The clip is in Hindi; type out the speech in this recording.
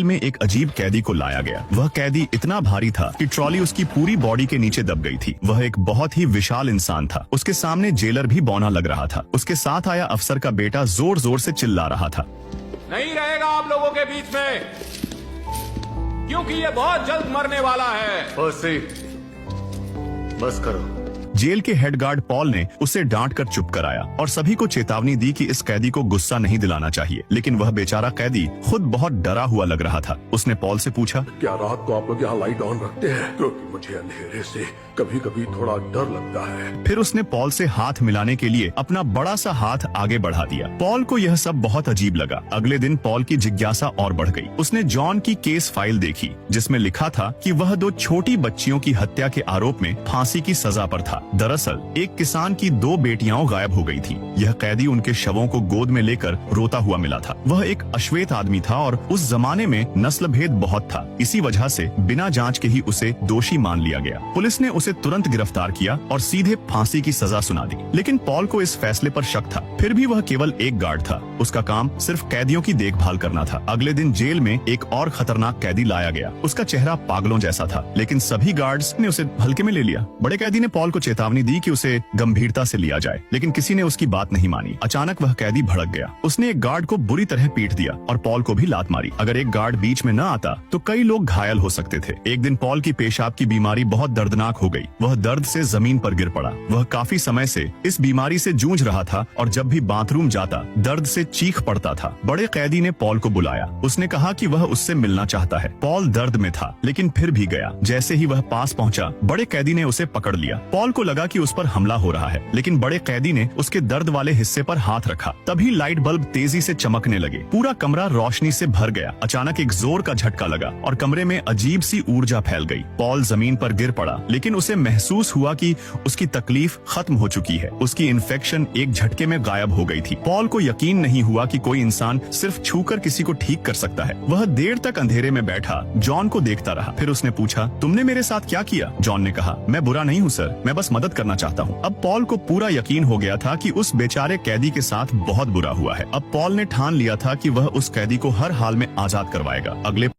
में एक अजीब कैदी को लाया गया। वह कैदी इतना भारी था कि ट्रॉली उसकी पूरी बॉडी के नीचे दब गई थी। वह एक बहुत ही विशाल इंसान था। उसके सामने जेलर भी बौना लग रहा था। उसके साथ आया अफसर का बेटा जोर जोर से चिल्ला रहा था, नहीं रहेगा आप लोगों के बीच में, क्योंकि ये बहुत जल्द मरने वाला है। बस करो। जेल के हेड गार्ड पॉल ने उसे डांट कर चुप कराया और सभी को चेतावनी दी कि इस कैदी को गुस्सा नहीं दिलाना चाहिए। लेकिन वह बेचारा कैदी खुद बहुत डरा हुआ लग रहा था। उसने पॉल से पूछा, क्या रात को आप लोग यहाँ लाइट ऑन रखते हैं? क्योंकि मुझे अंधेरे से कभी कभी थोड़ा डर लगता है। फिर उसने पॉल से हाथ मिलाने के लिए अपना बड़ा सा हाथ आगे बढ़ा दिया। पॉल को यह सब बहुत अजीब लगा। अगले दिन पॉल की जिज्ञासा और बढ़ गई। उसने जॉन की केस फाइल देखी जिसमें लिखा था कि वह 2 छोटी बच्चियों की हत्या के आरोप में फांसी की सजा पर था। दरअसल एक किसान की 2 बेटियां गायब हो गई थी। यह कैदी उनके शवों को गोद में लेकर रोता हुआ मिला था। वह एक अश्वेत आदमी था और उस जमाने में नस्ल भेद बहुत था। इसी वजह से बिना जांच के ही उसे दोषी मान लिया गया। पुलिस ने उसे तुरंत गिरफ्तार किया और सीधे फांसी की सजा सुना दी। लेकिन पॉल को इस फैसले पर शक था। फिर भी वह केवल एक गार्ड था। उसका काम सिर्फ कैदियों की देखभाल करना था। अगले दिन जेल में एक और खतरनाक कैदी लाया गया। उसका चेहरा पागलों जैसा था, लेकिन सभी गार्ड्स ने उसे हल्के में ले लिया। बड़े कैदी ने पॉल को चेतावनी दी कि उसे गंभीरता से लिया जाए, लेकिन किसी ने उसकी बात नहीं मानी। अचानक वह कैदी भड़क गया। उसने एक गार्ड को बुरी तरह पीट दिया और पॉल को भी लात मारी। अगर एक गार्ड बीच में न आता तो कई लोग घायल हो सकते थे। एक दिन पॉल की पेशाब की बीमारी बहुत दर्दनाक हो गई। वह दर्द से जमीन पर गिर पड़ा। वह काफी समय से इस बीमारी से जूझ रहा था और जब भी बाथरूम जाता दर्द से चीख पड़ता था। बड़े कैदी ने पॉल को बुलाया। उसने कहा कि वह उससे मिलना चाहता है। पॉल दर्द में था, लेकिन फिर भी गया। जैसे ही वह पास पहुंचा, बड़े कैदी ने उसे पकड़ लिया। पॉल को लगा कि उस पर हमला हो रहा है, लेकिन बड़े कैदी ने उसके दर्द वाले हिस्से पर हाथ रखा। तभी लाइट बल्ब तेजी से चमकने लगे। पूरा कमरा रोशनी से भर गया। अचानक एक जोर का झटका लगा और कमरे में अजीब सी ऊर्जा फैल गई। पॉल जमीन पर गिर पड़ा, लेकिन उसे महसूस हुआ कि उसकी तकलीफ खत्म हो चुकी है। उसकी इन्फेक्शन एक झटके में गायब हो गई थी। पॉल को यकीन नहीं हुआ कि कोई इंसान सिर्फ छूकर किसी को ठीक कर सकता है। वह देर तक अंधेरे में बैठा जॉन को देखता रहा। फिर उसने पूछा, तुमने मेरे साथ क्या किया? जॉन ने कहा, मैं बुरा नहीं हूँ सर, मैं बस मदद करना चाहता हूँ। अब पॉल को पूरा यकीन हो गया था कि उस बेचारे कैदी के साथ बहुत बुरा हुआ है। अब पॉल ने ठान लिया था कि वह उस कैदी को हर हाल में आजाद करवाएगा। अगले